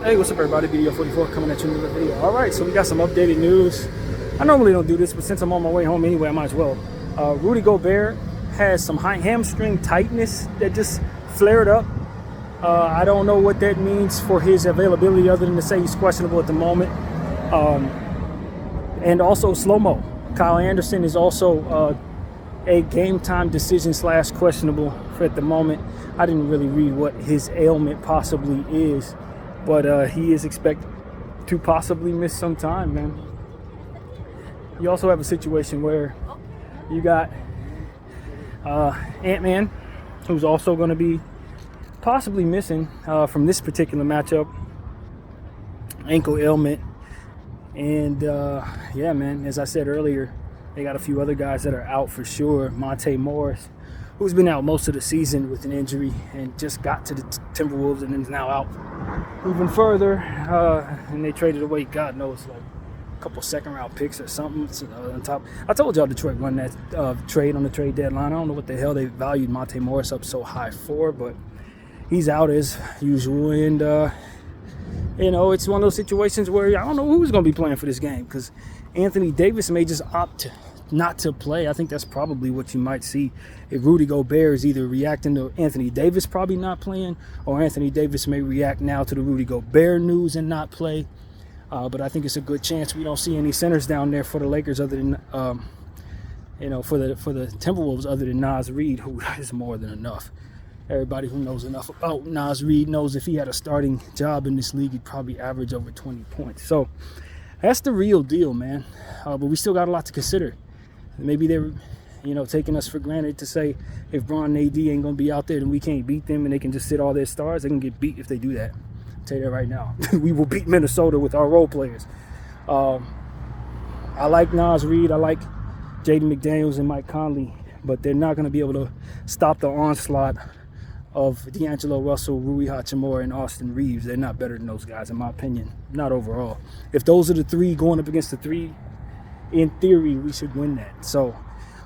Hey, what's up, everybody? Video 44 coming at you with another video. All right, so we got some updated news. I normally don't do this, but since I'm on my way home anyway, I might as well. Rudy Gobert has some hamstring tightness that just flared up. I don't know what that means for his availability other than to say he's questionable at the moment. And also slow-mo. Kyle Anderson is also a game-time decision / questionable for at the moment. I didn't really read what his ailment possibly is, but he is expected to possibly miss some time, man. You also have a situation where you got Ant-Man, who's also going to be possibly missing from this particular matchup, ankle ailment. And yeah, man, as I said earlier, they got a few other guys that are out for sure. Monte Morris, who's been out most of the season with an injury and just got to the Timberwolves and is now out even further. And they traded away, God knows, like a couple second-round picks or something on top. I told y'all Detroit won that trade on the trade deadline. I don't know what the hell they valued Monte Morris up so high for, but he's out as usual. And, you know, it's one of those situations where I don't know who's going to be playing for this game because Anthony Davis may just opt not to play. I think that's probably what you might see if Rudy Gobert is either reacting to Anthony Davis probably not playing, or Anthony Davis may react now to the Rudy Gobert news and not play. But I think it's a good chance we don't see any centers down there for the Lakers other than, you know, for the Timberwolves other than Naz Reid, who is more than enough. Everybody who knows enough about Naz Reid knows if he had a starting job in this league, he'd probably average over 20 points. So that's the real deal, man. But we still got a lot to consider. Maybe they're, you know, taking us for granted to say if Bron and AD ain't going to be out there, then we can't beat them and they can just sit all their stars. They can get beat if they do that. I'll tell you that right now. We will beat Minnesota with our role players. I like Naz Reid. I like Jaden McDaniels and Mike Conley, but they're not going to be able to stop the onslaught of D'Angelo Russell, Rui Hachimura, and Austin Reeves. They're not better than those guys, in my opinion. Not overall. If those are the three going up against the three, in theory, we should win that. So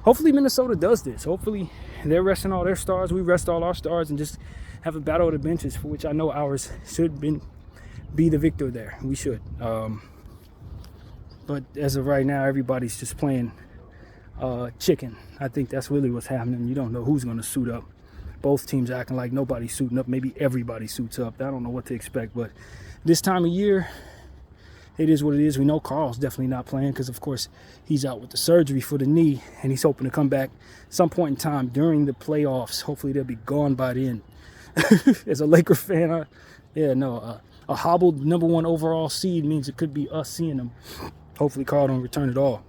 hopefully Minnesota does this. Hopefully they're resting all their stars. We rest all our stars and just have a battle of the benches, for which I know ours should be the victor there. We should. But as of right now, everybody's just playing chicken. I think that's really what's happening. You don't know who's going to suit up. Both teams acting like nobody's suiting up. Maybe everybody suits up. I don't know what to expect. But this time of year, it is what it is. We know Carl's definitely not playing because, of course, he's out with the surgery for the knee, and he's hoping to come back some point in time during the playoffs. Hopefully, they'll be gone by then. As a Laker fan, a hobbled number 1 overall seed means it could be us seeing them. Hopefully, Carl don't return at all.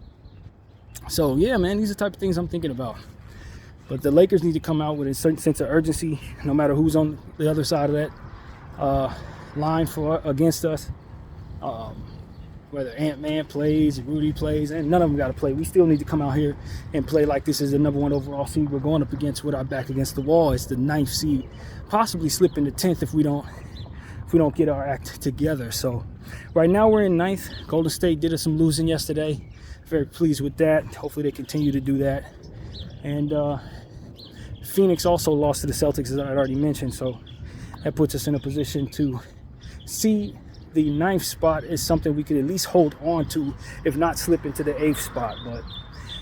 So, yeah, man, these are the type of things I'm thinking about. But the Lakers need to come out with a certain sense of urgency, no matter who's on the other side of that line against us. Whether Ant-Man plays, Rudy plays, and none of them got to play. We still need to come out here and play like this is the number 1 overall seed we're going up against with our back against the wall. It's the 9th seed, possibly slip into 10th if we don't get our act together. So right now we're in 9th. Golden State did us some losing yesterday. Very pleased with that. Hopefully they continue to do that. And Phoenix also lost to the Celtics, as I already mentioned. So that puts us in a position to see the 9th spot is something we could at least hold on to, if not slip into the 8th spot. But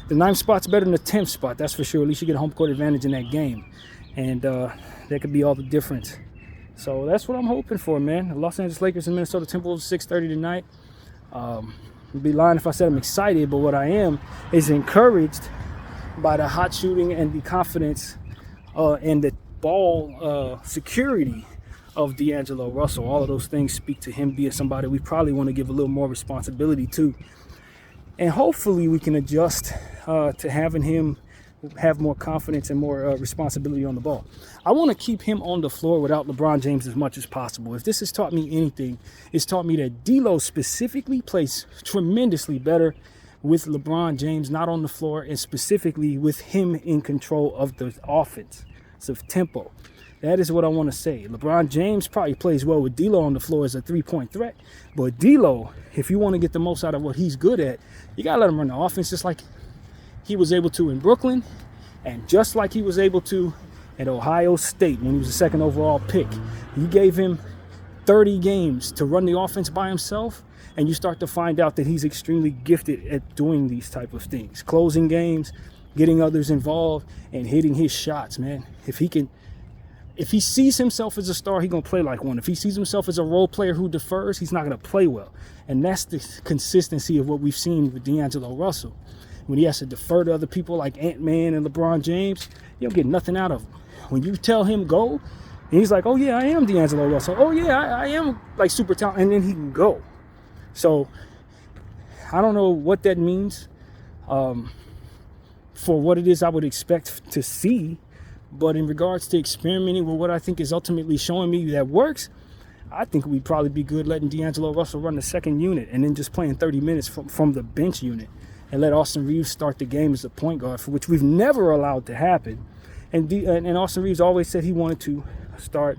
the 9th spot's better than the 10th spot, that's for sure. At least you get a home court advantage in that game. And that could be all the difference. So that's what I'm hoping for, man. The Los Angeles Lakers and Minnesota Timberwolves, 6:30 tonight. I'd be lying if I said I'm excited, but what I am is encouraged by the hot shooting and the confidence and the ball security of D'Angelo Russell. All of those things speak to him being somebody we probably want to give a little more responsibility to. And hopefully we can adjust to having him have more confidence and more responsibility on the ball. I want to keep him on the floor without LeBron James as much as possible. If this has taught me anything, it's taught me that D'Lo specifically plays tremendously better with LeBron James not on the floor, and specifically with him in control of the offense, so tempo. That is what I want to say. LeBron James probably plays well with D'Lo on the floor as a three-point threat. But D'Lo, if you want to get the most out of what he's good at, you got to let him run the offense just like he was able to in Brooklyn, and just like he was able to at Ohio State when he was the second overall pick. You gave him 30 games to run the offense by himself, and you start to find out that he's extremely gifted at doing these type of things, closing games, getting others involved, and hitting his shots, man. If he sees himself as a star, he's going to play like one. If he sees himself as a role player who defers, he's not going to play well. And that's the consistency of what we've seen with D'Angelo Russell. When he has to defer to other people like Ant-Man and LeBron James, you don't get nothing out of him. When you tell him go, and he's like, oh yeah, I am D'Angelo Russell. Oh yeah, I am like super talented. And then he can go. So I don't know what that means for what it is I would expect to see. But in regards to experimenting with what I think is ultimately showing me that works, I think we'd probably be good letting D'Angelo Russell run the second unit and then just playing 30 minutes from the bench unit and let Austin Reaves start the game as a point guard, for which we've never allowed to happen. And Austin Reaves always said he wanted to start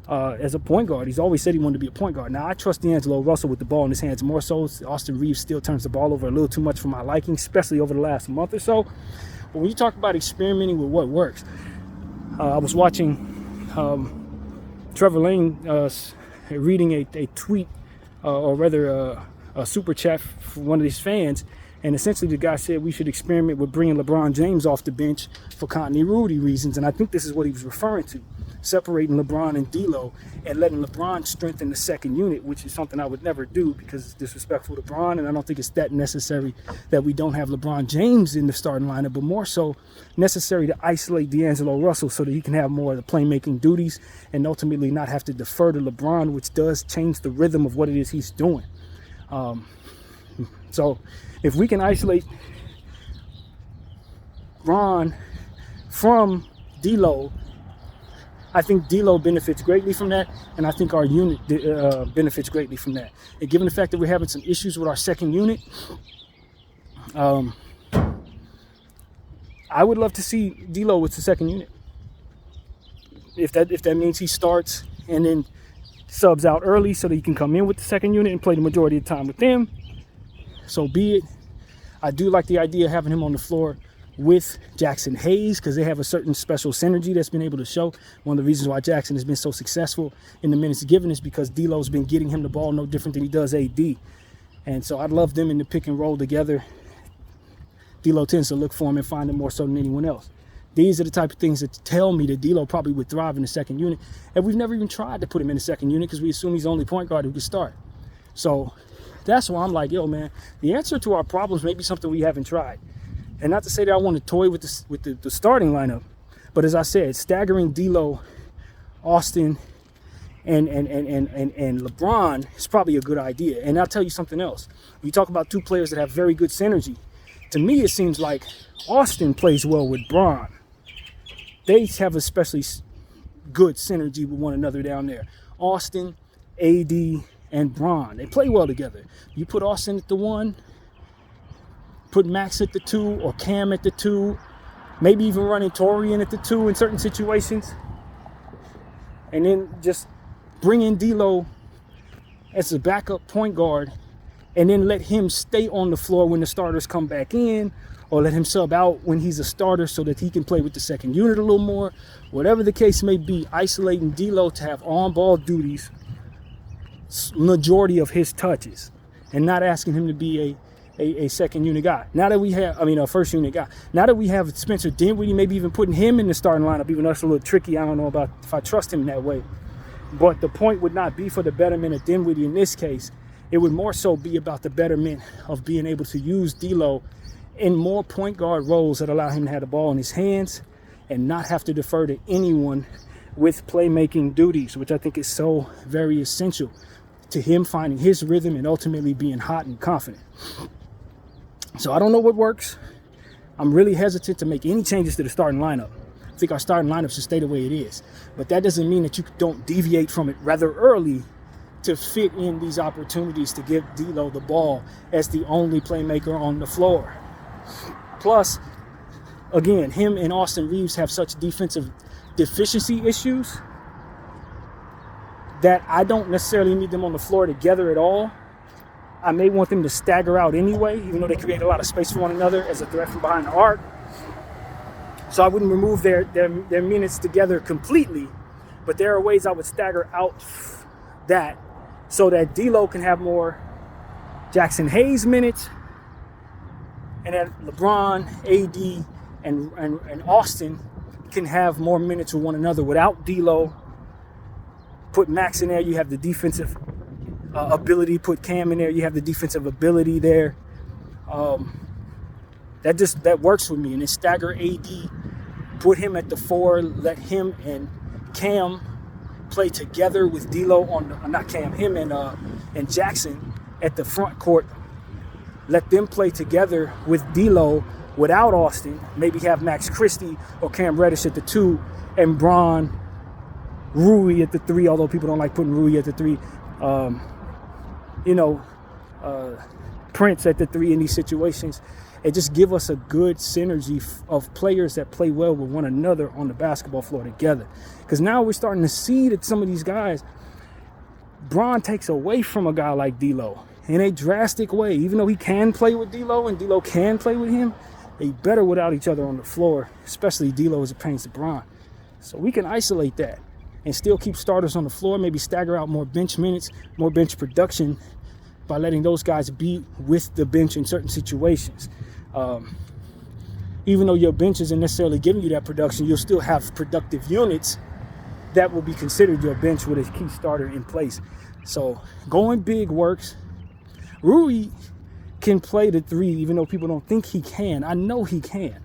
as a point guard. He's always said he wanted to be a point guard. Now, I trust D'Angelo Russell with the ball in his hands more so. Austin Reaves still turns the ball over a little too much for my liking, especially over the last month or so. But when you talk about experimenting with what works, I was watching Trevor Lane reading a tweet, or rather a super chat from one of his fans, and essentially the guy said we should experiment with bringing LeBron James off the bench for continuity reasons, and I think this is what he was referring to, separating LeBron and D'Lo and letting LeBron strengthen the second unit, which is something I would never do because it's disrespectful to LeBron, and I don't think it's that necessary that we don't have LeBron James in the starting lineup, but more so necessary to isolate D'Angelo Russell so that he can have more of the playmaking duties and ultimately not have to defer to LeBron, which does change the rhythm of what it is he's doing. So if we can isolate Ron from D'Lo, I think D'Lo benefits greatly from that, and I think our unit benefits greatly from that. And given the fact that we're having some issues with our second unit, I would love to see D'Lo with the second unit. If that means he starts and then subs out early so that he can come in with the second unit and play the majority of the time with them, so be it. I do like the idea of having him on the floor with Jackson Hayes because they have a certain special synergy that's been able to show. One of the reasons why Jackson has been so successful in the minutes given is because D'Lo's been getting him the ball no different than he does AD. And so I'd love them in the pick and roll together. D'Lo tends to look for him and find him more so than anyone else. These are the type of things that tell me that D'Lo probably would thrive in the second unit. And we've never even tried to put him in the second unit because we assume he's the only point guard who can start. So that's why I'm like, yo, man, the answer to our problems may be something we haven't tried. And not to say that I want to toy with the starting lineup, but as I said, staggering D'Lo, Austin, and LeBron is probably a good idea. And I'll tell you something else. When you talk about two players that have very good synergy, to me it seems like Austin plays well with Bron. They have especially good synergy with one another down there. Austin, AD, and Bron, they play well together. You put Austin at the 1, put Max at the 2 or Cam at the 2, maybe even running Torian at the 2 in certain situations, and then just bring in D'Lo as a backup point guard and then let him stay on the floor when the starters come back in, or let him sub out when he's a starter so that he can play with the second unit a little more. Whatever the case may be, isolating D'Lo to have on-ball duties majority of his touches and not asking him to be a second unit guy. Now that we have, a first unit guy. Now that we have Spencer Dinwiddie, maybe even putting him in the starting lineup, even though it's a little tricky. I don't know about if I trust him that way. But the point would not be for the betterment of Dinwiddie in this case. It would more so be about the betterment of being able to use D'Lo in more point guard roles that allow him to have the ball in his hands and not have to defer to anyone with playmaking duties, which I think is so very essential to him finding his rhythm and ultimately being hot and confident. So I don't know what works. I'm really hesitant to make any changes to the starting lineup. I think our starting lineup should stay the way it is. But that doesn't mean that you don't deviate from it rather early to fit in these opportunities to give D'Lo the ball as the only playmaker on the floor. Plus, again, him and Austin Reaves have such defensive deficiency issues that I don't necessarily need them on the floor together at all. I may want them to stagger out anyway, even though they create a lot of space for one another as a threat from behind the arc. So I wouldn't remove their minutes together completely, but there are ways I would stagger out that so that D'Lo can have more Jackson Hayes minutes, and that LeBron, AD, and Austin can have more minutes with one another without D'Lo. Put Max in there, you have the defensive ability. Put Cam in there, you have the defensive ability there. That works with me. And then stagger AD, put him at the 4, let him and Cam play together with D'Lo him and Jackson at the front court. Let them play together with D'Lo without Austin. Maybe have Max Christie or Cam Reddish at the 2 and Bron, Rui at the 3, although people don't like putting Rui at the 3. Prince at the 3 in these situations. And just give us a good synergy of players that play well with one another on the basketball floor together. Because now we're starting to see that some of these guys, Bron takes away from a guy like D'Lo in a drastic way. Even though he can play with D'Lo and D'Lo can play with him, they better without each other on the floor, especially D'Lo as it pertains to Bron. So we can isolate that and still keep starters on the floor, maybe stagger out more bench minutes, more bench production by letting those guys be with the bench in certain situations. Even though your bench isn't necessarily giving you that production, you'll still have productive units that will be considered your bench with a key starter in place. So going big works. Rui can play the 3, even though people don't think he can. I know he can.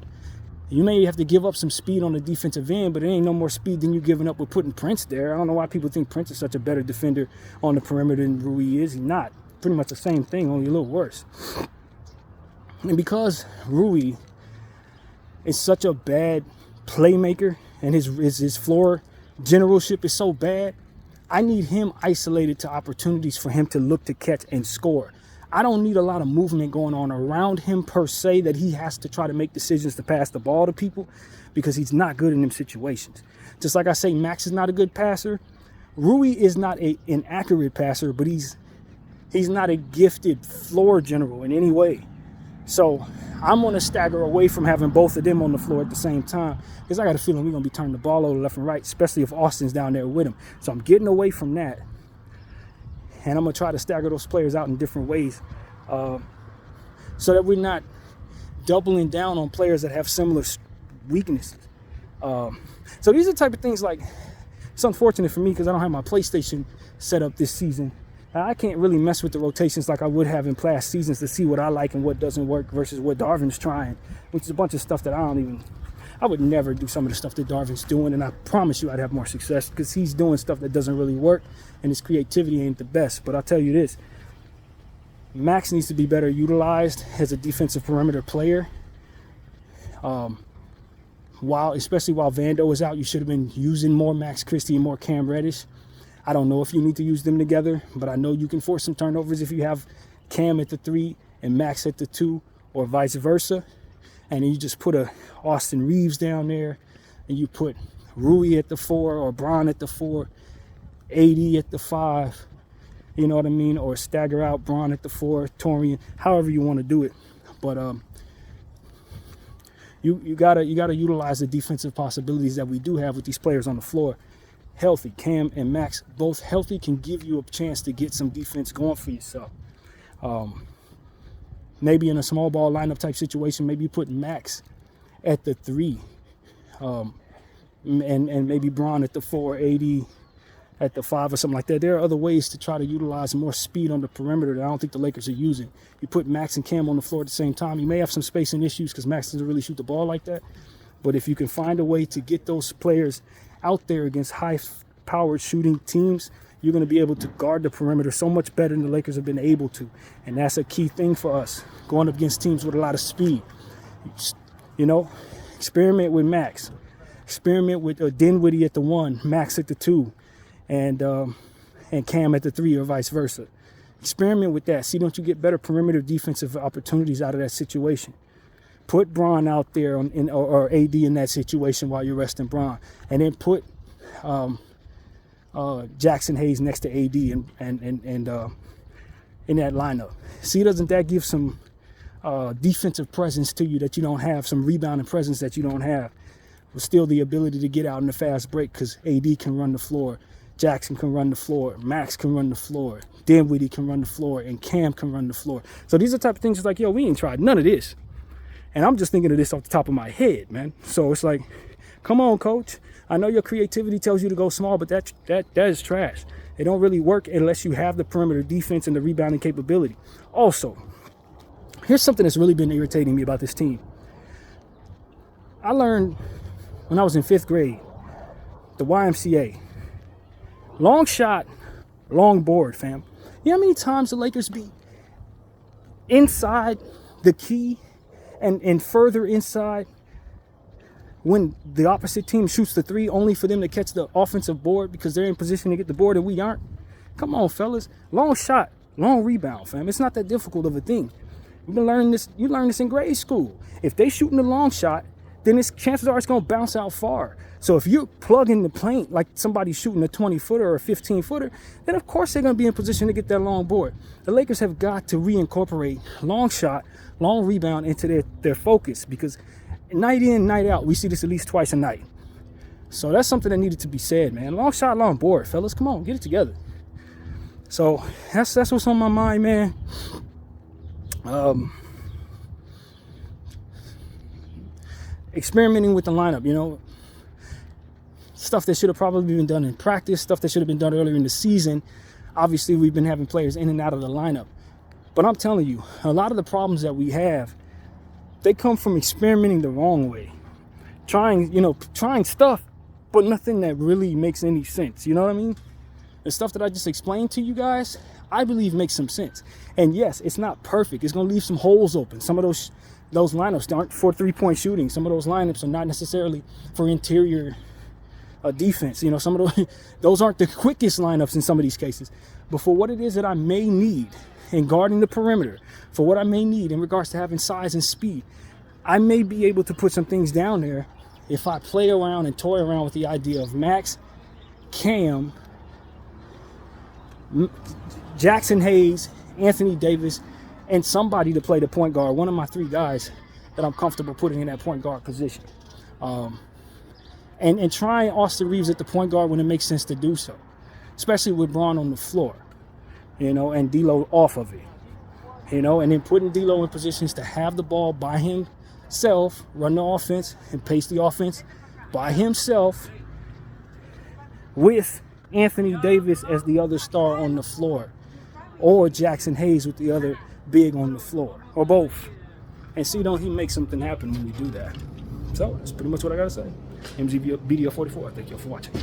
You may have to give up some speed on the defensive end, but it ain't no more speed than you giving up with putting Prince there. I don't know why people think Prince is such a better defender on the perimeter than Rui is. He's not. Pretty much the same thing, only a little worse. And because Rui is such a bad playmaker and his floor generalship is so bad, I need him isolated to opportunities for him to look to catch and score. I don't need a lot of movement going on around him per se that he has to try to make decisions to pass the ball to people, because he's not good in them situations. Just like I say, Max is not a good passer. Rui is not an inaccurate passer, but he's not a gifted floor general in any way. So I'm going to stagger away from having both of them on the floor at the same time, because I got a feeling we're going to be turning the ball over left and right, especially if Austin's down there with him. So I'm getting away from that. And I'm going to try to stagger those players out in different ways so that we're not doubling down on players that have similar weaknesses. So these are the type of things, like, it's unfortunate for me because I don't have my PlayStation set up this season. I can't really mess with the rotations like I would have in past seasons to see what I like and what doesn't work versus what Darvin's trying, which is a bunch of stuff that I would never do some of the stuff that Darvin's doing, and I promise you I'd have more success because he's doing stuff that doesn't really work and his creativity ain't the best. But I'll tell you this, Max needs to be better utilized as a defensive perimeter player. Especially while Vando is out, you should have been using more Max Christie and more Cam Reddish. I don't know if you need to use them together, but I know you can force some turnovers if you have Cam at the 3 and Max at the 2, or vice versa. And then you just put a Austin Reeves down there, and you put Rui at the 4 or Bron at the 4, AD at the 5, you know what I mean? Or stagger out Bron at the 4, Torian, however you want to do it. But you gotta utilize the defensive possibilities that we do have with these players on the floor. Healthy, Cam and Max, both healthy, can give you a chance to get some defense going for yourself. Maybe in a small ball lineup type situation, maybe you put Max at the 3, and maybe Bron at the 4, AD at the 5 or something like that. There are other ways to try to utilize more speed on the perimeter that I don't think the Lakers are using. You put Max and Cam on the floor at the same time, you may have some spacing issues because Max doesn't really shoot the ball like that. But if you can find a way to get those players out there against high-powered shooting teams, you're going to be able to guard the perimeter so much better than the Lakers have been able to. And that's a key thing for us, going up against teams with a lot of speed. You know, experiment with Max. Experiment with Dinwiddie at the 1, Max at the 2, and Cam at the 3, or vice versa. Experiment with that. See, don't you get better perimeter defensive opportunities out of that situation? Put Bron out there or AD in that situation while you're resting Bron, and then put Jackson Hayes next to AD and in that lineup. See, doesn't that give some defensive presence to you that you don't have, some rebounding presence that you don't have, with still the ability to get out in the fast break because AD can run the floor Jackson can run the floor, Max can run the floor, Dinwiddie can run the floor, and Cam can run the floor. So these are the type of things it's like, yo, we ain't tried none of this. And I'm just thinking of this off the top of my head, man. So it's like, come on, coach. I know your creativity tells you to go small, but that is trash. It don't really work unless you have the perimeter defense and the rebounding capability. Also, here's something that's really been irritating me about this team. I learned when I was in 5th grade, the YMCA. Long shot, long board, fam. You know how many times the Lakers be inside the key and further inside when the opposite team shoots the 3 only for them to catch the offensive board because they're in position to get the board and we aren't? Come on, fellas. Long shot, long rebound, fam. It's not that difficult of a thing. We've been learning this. You learned this in grade school. If they shooting the long shot, then chances are it's going to bounce out far. So if you're plugging the paint like somebody's shooting a 20-footer or a 15-footer, then of course they're going to be in position to get that long board. The Lakers have got to reincorporate long shot, long rebound into their focus because night in, night out, we see this at least twice a night. So that's something that needed to be said, man. Long shot, long board, fellas. Come on, get it together. So that's what's on my mind, man. Experimenting with the lineup, you know, stuff that should have probably been done in practice, stuff that should have been done earlier in the season. Obviously, we've been having players in and out of the lineup. But I'm telling you, a lot of the problems that we have, they come from experimenting the wrong way. Trying stuff, but nothing that really makes any sense. You know what I mean? The stuff that I just explained to you guys, I believe makes some sense. And yes, it's not perfect. It's going to leave some holes open. Some of those lineups aren't for 3-point shooting. Some of those lineups are not necessarily for interior defense. You know, some of those aren't the quickest lineups in some of these cases. But for what it is that I may need in guarding the perimeter, for what I may need in regards to having size and speed, I may be able to put some things down there if I play around and toy around with the idea of Max, Cam, Jackson Hayes, Anthony Davis, and somebody to play the point guard. One of my 3 guys that I'm comfortable putting in that point guard position. And trying Austin Reeves at the point guard when it makes sense to do so. Especially with Braun on the floor, you know, and D'Lo off of it. You know, and then putting D'Lo in positions to have the ball by himself, run the offense and pace the offense by himself with Anthony Davis as the other star on the floor, or Jackson Hayes with the other big on the floor, or both. And see, don't he make something happen when we do that? So that's pretty much what I gotta say. MZBDO44, thank you for watching.